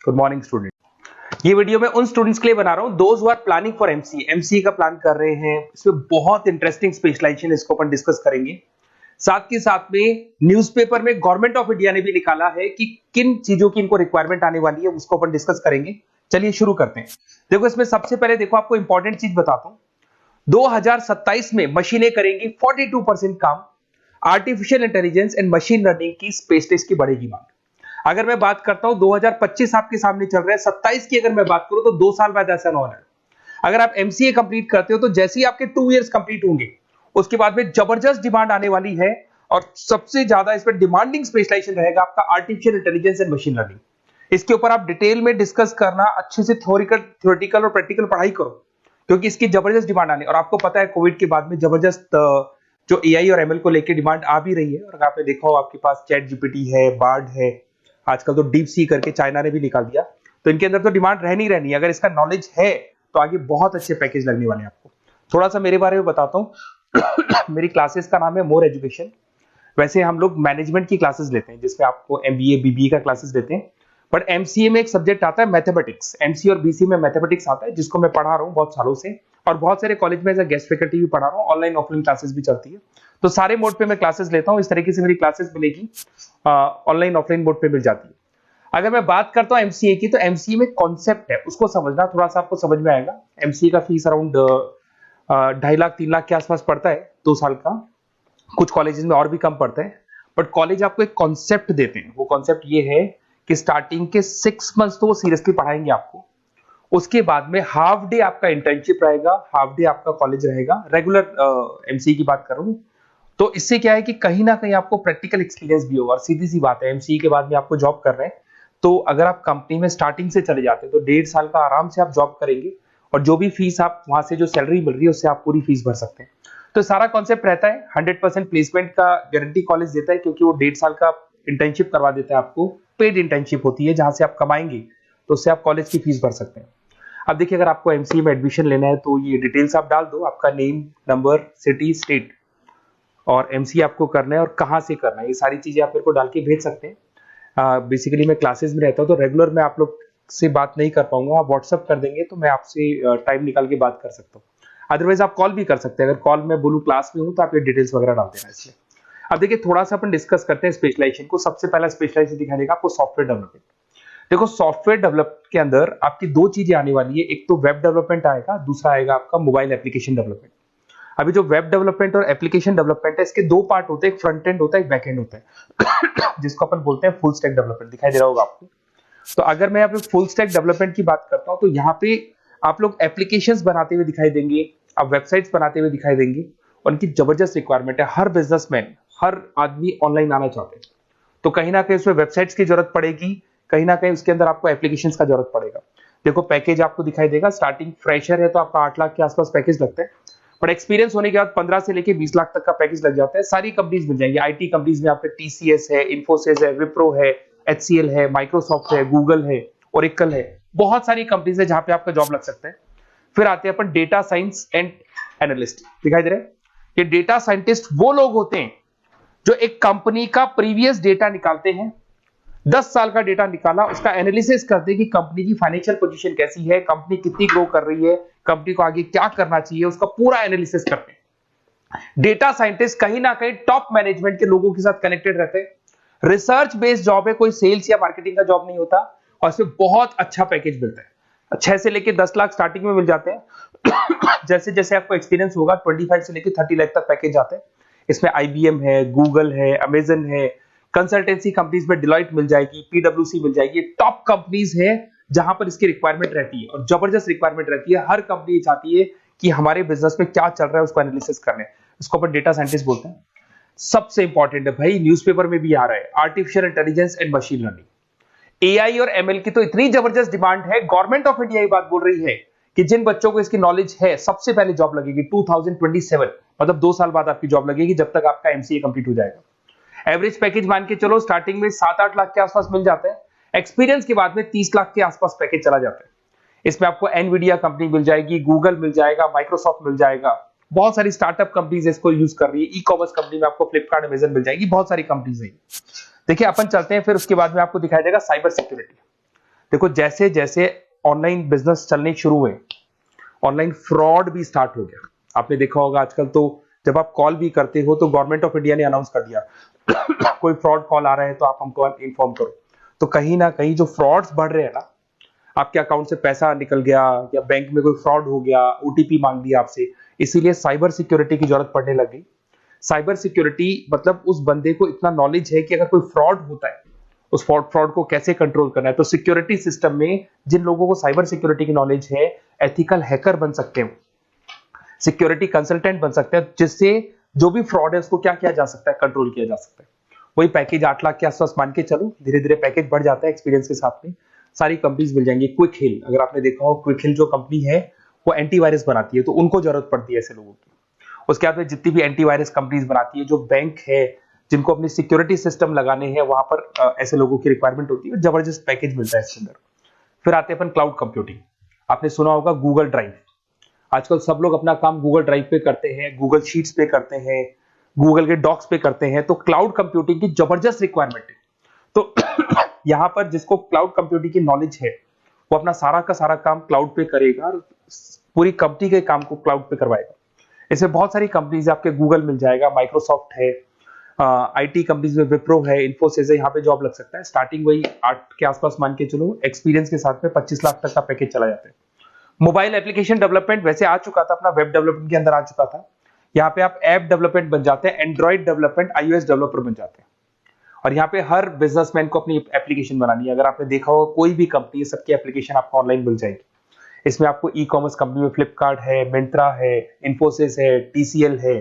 Good morning student. ये video मैं उन स्टूडेंट्स के लिए बना रहा हूं those who are planning for MCA का प्लान कर रहे हैं। इसमें बहुत इंटरेस्टिंग स्पेशलाइजेशन इसको अपन डिस्कस करेंगे। साथ के साथ में न्यूज़पेपर में गवर्नमेंट ऑफ इंडिया ने भी निकाला है कि किन चीजों की इनको रिक्वायरमेंट आने वाली है, उसको अपन डिस्कस करेंगे। चलिए शुरू करते हैं। देखो इसमें सबसे पहले देखो आपको इंपॉर्टेंट चीज बताता हूं। 2027 में मशीनें करेंगी 42% काम। Artificial intelligence and machine learning की स्पेशलिस्ट की बढ़ेगी मांग। अगर मैं बात करता हूं 2025 आपके सामने चल रहा है, 27 की अगर मैं बात करूं तो 2 साल बाद ऐसा ना होना है। अगर आप एमसीए कंप्लीट करते हो तो जैसे ही आपके 2 इयर्स कंप्लीट होंगे उसके बाद में जबरदस्त डिमांड आने वाली है और सबसे ज्यादा इस पर डिमांडिंग स्पेशलाइजेशन रहेगा आपका artificial intelligence and machine learning. इसके ऊपर आप डिटेल में डिस्कस करना, अच्छे से थ्योरेटिकल और प्रैक्टिकल पढ़ाई करो क्योंकि इसकी जबरदस्त डिमांड आने। और आपको पता है कोविड के बाद में जबरदस्त जो एआई और एमएल को लेकर डिमांड आ भी रही है। और आपने देखा हो आपके पास चैट जीपीटी है, बार्ड है, आजकल तो डीप सी करके चाइना ने भी निकाल दिया। तो इनके अंदर तो डिमांड रहनी रहनी है। अगर इसका नॉलेज है तो आगे बहुत अच्छे पैकेज लगने वाले हैं आपको। थोड़ा सा मेरे बारे में बताता हूँ। मेरी क्लासेस का नाम है मोर एजुकेशन। वैसे हम लोग मैनेजमेंट की क्लासेस लेते हैं जिसमें आपको एमबीए बीबीए का क्लासेस देते हैं। बट एमसीए में एक सब्जेक्ट आता है मैथमेटिक्स। एमसीए और बीसीए में मैथमेटिक्स आता है जिसको मैं पढ़ा रहा हूँ बहुत सालों से और बहुत सारे कॉलेज में एज अ गेस्ट फैकल्टी भी पढ़ा रहा हूँ। ऑनलाइन ऑफलाइन क्लासेस भी चलती है। तो सारे मोड पे मैं क्लासेस लेता हूँ। इस तरीके से मेरी क्लासेस मिलेगी, ऑनलाइन ऑफलाइन मोड पे मिल जाती है। अगर मैं बात करता हूं एमसीए की तो एमसीए में कॉन्सेप्ट है उसको समझना, थोड़ा सा आपको समझ में आएगा। एमसीए का फीस अराउंड 2.5 लाख 3 लाख के आसपास पड़ता है 2 साल का। कुछ कॉलेजेस में और भी कम पड़ता है। बट कॉलेज आपको एक कॉन्सेप्ट देते हैं। वो कॉन्सेप्ट ये है कि स्टार्टिंग के 6 मंथ्स तो वो सीरियसली पढ़ाएंगे आपको। उसके बाद में हाफ डे आपका इंटर्नशिप रहेगा, हाफ डे आपका कॉलेज रहेगा। रेगुलर एमसीए की बात कर रहा हूं। तो इससे क्या है कि कहीं ना कहीं आपको प्रैक्टिकल एक्सपीरियंस भी होगा। और सीधी सी बात है एमसीए के बाद में आपको जॉब कर रहे हैं तो अगर आप कंपनी में स्टार्टिंग से चले जाते हैं तो 1.5 साल का आराम से आप जॉब करेंगे और जो भी फीस आप वहां से जो सैलरी मिल रही है उससे आप पूरी फीस भर सकते हैं। तो सारा कॉन्सेप्ट रहता है। 100% प्लेसमेंट का गारंटी कॉलेज देता है क्योंकि वो 1.5 साल का इंटर्नशिप करवा देता है आपको। पेड इंटर्नशिप होती है जहां से आप कमाएंगे तो उससे आप कॉलेज की फीस भर सकते हैं। अब देखिए अगर आपको एमसीए में एडमिशन लेना है तो ये डिटेल्स आप डाल दो, आपका नेम, नंबर, सिटी, स्टेट और एमसीए आपको करना है और कहाँ से करना है। ये सारी चीजें आप मेरे को डाल के भेज सकते हैं। बेसिकली मैं क्लासेस में रहता हूँ तो रेगुलर मैं आप लोग से बात नहीं कर पाऊंगा। आप व्हाट्सअप कर देंगे तो मैं आपसे टाइम निकाल के बात कर सकता हूँ। अदरवाइज आप कॉल भी कर सकते हैं। अगर कॉल में बोलूँ क्लास में हूँ तो आप ये डिटेल्स वगैरह डाल देना इसमें। अब देखिए थोड़ा सा अपन डिस्कस करते हैं स्पेशलाइजेशन को। सबसे पहला स्पेशलाइजेशन दिखा देगा आपको सॉफ्टवेयर डेवलपमेंट। देखो सॉफ्टवेयर डेवलप के अंदर आपकी 2 चीजें आने वाली है। एक तो वेब डेवलपमेंट आएगा, दूसरा आएगा आपका मोबाइल एप्लीकेशन डेवलपमेंट। अभी जो वेब डेवलपमेंट और एप्लीकेशन डेवलपमेंट है इसके 2 पार्ट होते हैं, एक फ्रंट एंड होता है, एक बैक एंड होता है जिसको अपन बोलते हैं फुल स्टैक डेवलपमेंट। दिखाई दे रहा होगा आपको। तो अगर मैं यहाँ पे फुल स्टैक डेवलपमेंट की बात करता हूँ तो यहाँ पे आप लोग एप्लीकेशंस बनाते हुए दिखाई देंगे, आप वेबसाइट्स बनाते हुए दिखाई देंगे। उनकी जबरदस्त रिक्वायरमेंट है। हर बिजनेसमैन, हर आदमी ऑनलाइन आना चाहते हैं तो कहीं ना कहीं उसमें वेबसाइट्स की जरूरत पड़ेगी, कहीं ना कहीं उसके अंदर आपको एप्लीकेशंस का जरूरत पड़ेगा। देखो पैकेज आपको दिखाई देगा। स्टार्टिंग फ्रेशर है तो आपका 8 लाख के आसपास पैकेज लगता है। बट एक्सपीरियंस होने के बाद 15 से लेके 20 लाख तक का पैकेज लग जाता है। सारी कंपनीज मिल जाएंगी। आईटी कंपनीज में आपके टीसीएस है, इन्फोसिस है, विप्रो है, एचसीएल है, माइक्रोसॉफ्ट है, गूगल है, ओरेकल है। बहुत सारी कंपनीज है जहां पे आपका जॉब लग सकता है। फिर आते हैं अपन डेटा साइंस एंड एनालिस्ट। दिखाई दे रहा है? ये डेटा साइंटिस्ट वो लोग होते हैं जो एक कंपनी का प्रीवियस डेटा निकालते हैं। 10 साल का डेटा निकाला, उसका एनालिसिस करते हैं कि कंपनी की फाइनेंशियल पोजीशन कैसी है, कंपनी कितनी ग्रो कर रही है, कंपनी को आगे क्या करना चाहिए, उसका पूरा एनालिसिस करते हैं। डेटा साइंटिस्ट कहीं ना कहीं टॉप मैनेजमेंट के लोगों के साथ कनेक्टेड रहते हैं। रिसर्च बेस्ड जॉब है, कोई सेल्स या मार्केटिंग का जॉब नहीं होता और इसमें बहुत अच्छा पैकेज मिलता है। 6 से लेके 10 लाख स्टार्टिंग में मिल जाते हैं। जैसे जैसे आपको एक्सपीरियंस होगा 25 से लेके 30 लाख तक पैकेज आते हैं। इसमें आईबीएम है, गूगल है, अमेजन है, कंसल्टेंसी कंपनीज में डिलॉयट मिल जाएगी, पीडब्ल्यूसी मिल जाएगी। टॉप कंपनीज है जहां पर इसकी रिक्वायरमेंट रहती है और जबरदस्त रिक्वायरमेंट रहती है। हर कंपनी चाहती है कि हमारे बिजनेस में क्या चल रहा है उसको एनालिसिस करने। इसको अपन डेटा साइंटिस्ट बोलते हैं। सबसे इंपॉर्टेंट है भाई, न्यूज़पेपर में भी आ रहा है, artificial intelligence and machine learning. AI और एमएल की तो इतनी जबरदस्त डिमांड है। गवर्नमेंट ऑफ इंडिया ये बात बोल रही है कि जिन बच्चों को इसकी नॉलेज है सबसे पहले जॉब लगेगी 2027, मतलब 2 साल बाद आपकी जॉब लगेगी जब तक आपका एमसीए कंप्लीट हो जाएगा। एवरेज पैकेज मान के चलो स्टार्टिंग में 7-8 लाख के आसपास मिल जाते हैं। एक्सपीरियंस के बाद में 30 लाख के आसपास पैकेज चला जाता है। इसमें आपको एनवीडिया कंपनी मिल जाएगी, गूगल मिल जाएगा, माइक्रोसॉफ्ट मिल जाएगा। बहुत सारी स्टार्टअप कंपनीज इसको यूज कर रही है। ई कॉमर्स कंपनी में आपको फ्लिपकार्ट, अमेजन मिल जाएगी। बहुत सारी कंपनीज है। देखिए अपन चलते हैं फिर उसके बाद में आपको दिखाई देगा साइबर सिक्योरिटी। देखो जैसे जैसे ऑनलाइन बिजनेस चलने शुरू हुए, ऑनलाइन फ्रॉड भी स्टार्ट हो गया। आपने देखा होगा आजकल तो जब आप कॉल भी करते हो तो गवर्नमेंट ऑफ इंडिया ने अनाउंस कर दिया कोई फ्रॉड कॉल आ रहा है तो आप हमको इन्फॉर्म करो। तो कहीं ना कहीं जो फ्रॉड्स बढ़ रहे हैं ना, आपके अकाउंट से पैसा निकल गया या बैंक में कोई फ्रॉड हो गया, ओटीपी मांग लिया आपसे, इसीलिए साइबर सिक्योरिटी की जरूरत पड़ने लगी। साइबर सिक्योरिटी मतलब उस बंदे को इतना नॉलेज है कि अगर कोई फ्रॉड होता है उस फ्रॉड को कैसे कंट्रोल करना है। तो सिक्योरिटी सिस्टम में जिन लोगों को साइबर सिक्योरिटी की नॉलेज है, एथिकल हैकर बन सकते हैं, सिक्योरिटी कंसल्टेंट बन सकते हैं, जिससे जो भी फ्रॉड है उसको क्या किया जा सकता है, कंट्रोल किया जा सकता है। वही पैकेज 8 लाख के आसपास मान के चलो, धीरे धीरे पैकेज बढ़ जाता है एक्सपीरियंस के साथ में। सारी कंपनीज मिल जाएंगी। क्विक हिल, अगर आपने देखा हो, क्विक हिल जो कंपनी है वो एंटीवायरस बनाती है, तो उनको जरूरत पड़ती है ऐसे लोगों की। उसके बाद में जितनी भी एंटीवायरस कंपनीज बनाती है, जो बैंक है जिनको अपनी सिक्योरिटी सिस्टम लगाने हैं, वहां पर ऐसे लोगों की रिक्वायरमेंट होती है। जबरदस्त पैकेज मिलता है इसके अंदर। फिर आते हैं अपन क्लाउड कंप्यूटिंग। आपने सुना होगा गूगल ड्राइव। आजकल सब लोग अपना काम गूगल ड्राइव पे करते हैं, गूगल शीट्स पे करते हैं, गूगल के डॉक्स पे करते हैं। तो क्लाउड कंप्यूटिंग की जबरदस्त रिक्वायरमेंट है। तो यहाँ पर जिसको क्लाउड कंप्यूटिंग की नॉलेज है वो अपना सारा का सारा काम क्लाउड पे करेगा और पूरी कंपनी के काम को क्लाउड पे करवाएगा। इसमें बहुत सारी कंपनीज, आपके गूगल मिल जाएगा, माइक्रोसॉफ्ट है, आईटी कंपनीज में विप्रो है, इन्फोसिस है, यहाँ पे जॉब लग सकता है। स्टार्टिंग वही 8 के आसपास मान के चलो, एक्सपीरियंस के साथ में 25 लाख तक का पैकेज चला जाता है। मोबाइल एप्लीकेशन डेवलपमेंट वैसे आ चुका था, अपना वेब डेवलपमेंट के अंदर आ चुका था। यहाँ पे आप ऐप डेवलपमेंट बन जाते हैं, एंड्रॉइड डेवलपमेंट, आईओएस डेवलपर बन जाते हैं। और यहाँ पे हर बिजनेसमैन को अपनी एप्लीकेशन बनानी है। अगर आपने देखा हो कोई भी कंपनी, सबकी एप्लीकेशन आपको ऑनलाइन मिल जाएगी। इसमें आपको ई कॉमर्स कंपनी में फ्लिपकार्ट है, मिंत्रा है, इन्फोसिस है, टीसीएल है,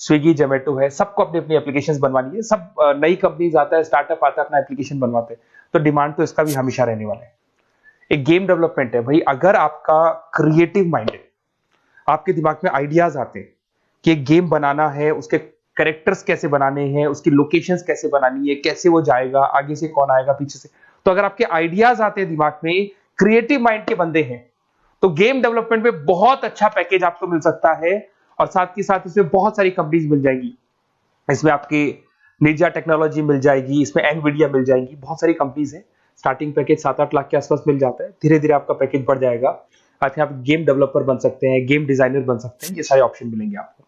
स्विगी, जोमेटो है, सबको अपनी अपनी एप्लीकेशन बनवानी है। सब नई कंपनीज आता है, स्टार्टअप आता है, अपना एप्लीकेशन बनवाते हैं। तो डिमांड तो इसका भी हमेशा रहने वाला है। एक गेम डेवलपमेंट है भाई। अगर आपका क्रिएटिव माइंड है, आपके दिमाग में आइडियाज आते हैं कि एक गेम बनाना है, उसके कैरेक्टर्स कैसे बनाने हैं, उसकी लोकेशंस कैसे बनानी है, कैसे वो जाएगा, आगे से कौन आएगा, पीछे से, तो अगर आपके आइडियाज आते हैं दिमाग में, क्रिएटिव माइंड के बंदे हैं, तो गेम डेवलपमेंट में बहुत अच्छा पैकेज आपको मिल सकता है। और साथ ही साथ इसमें बहुत सारी कंपनीज मिल जाएंगी। इसमें आपकी निंजा टेक्नोलॉजी मिल जाएगी, इसमें एनवीडिया मिल जाएंगी, बहुत सारी कंपनीज है। स्टार्टिंग पैकेज 7-8 लाख के आसपास मिल जाता है। धीरे धीरे आपका पैकेज बढ़ जाएगा। आप गेम डेवलपर बन सकते हैं, गेम डिजाइनर बन सकते हैं, ये सारे ऑप्शन मिलेंगे आपको।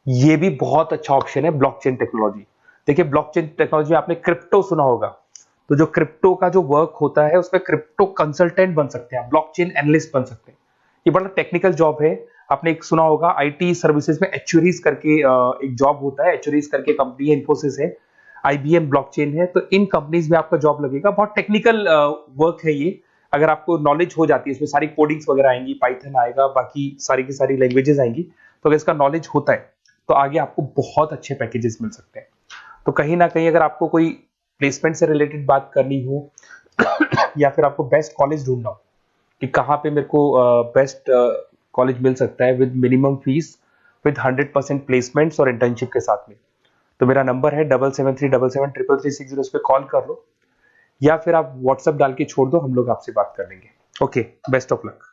ये भी बहुत अच्छा ऑप्शन है ब्लॉकचेन टेक्नोलॉजी। देखिए ब्लॉकचेन टेक्नोलॉजी में आपने क्रिप्टो सुना होगा, तो जो क्रिप्टो का जो वर्क होता है उसमें क्रिप्टो कंसल्टेंट बन सकते हैं, ब्लॉकचेन एनालिस्ट बन सकते हैं। ये बड़ा टेक्निकल जॉब है। आपने एक सुना होगा आईटी सर्विसेज में एचुरीज करके एक जॉब होता है, एचुरीज करके कंपनी है, इन्फोसिस है, आईबीएम ब्लॉकचेन है। तो इन कंपनीज में आपका जॉब लगेगा। बहुत टेक्निकल वर्क है ये। अगर आपको नॉलेज हो जाती है, इसमें सारी कोडिंग्स वगैरह आएंगी, पाइथन आएगा, बाकी सारी की सारी लैंग्वेजेस आएंगी। तो अगर इसका नॉलेज होता है तो आगे आपको बहुत अच्छे पैकेजेस मिल सकते हैं। तो कहीं ना कहीं अगर आपको कोई प्लेसमेंट से रिलेटेड बात करनी हो या फिर आपको बेस्ट कॉलेज ढूंढना हो कि कहाँ पे मेरे को बेस्ट कॉलेज मिल सकता है with minimum fees, with 100% placements और इंटर्नशिप के साथ में, तो मेरा नंबर है 7737733360। उस पर कॉल कर लो या फिर आप व्हाट्सएप डाल के छोड़ दो, हम लोग आपसे बात कर लेंगे। Okay, best of luck.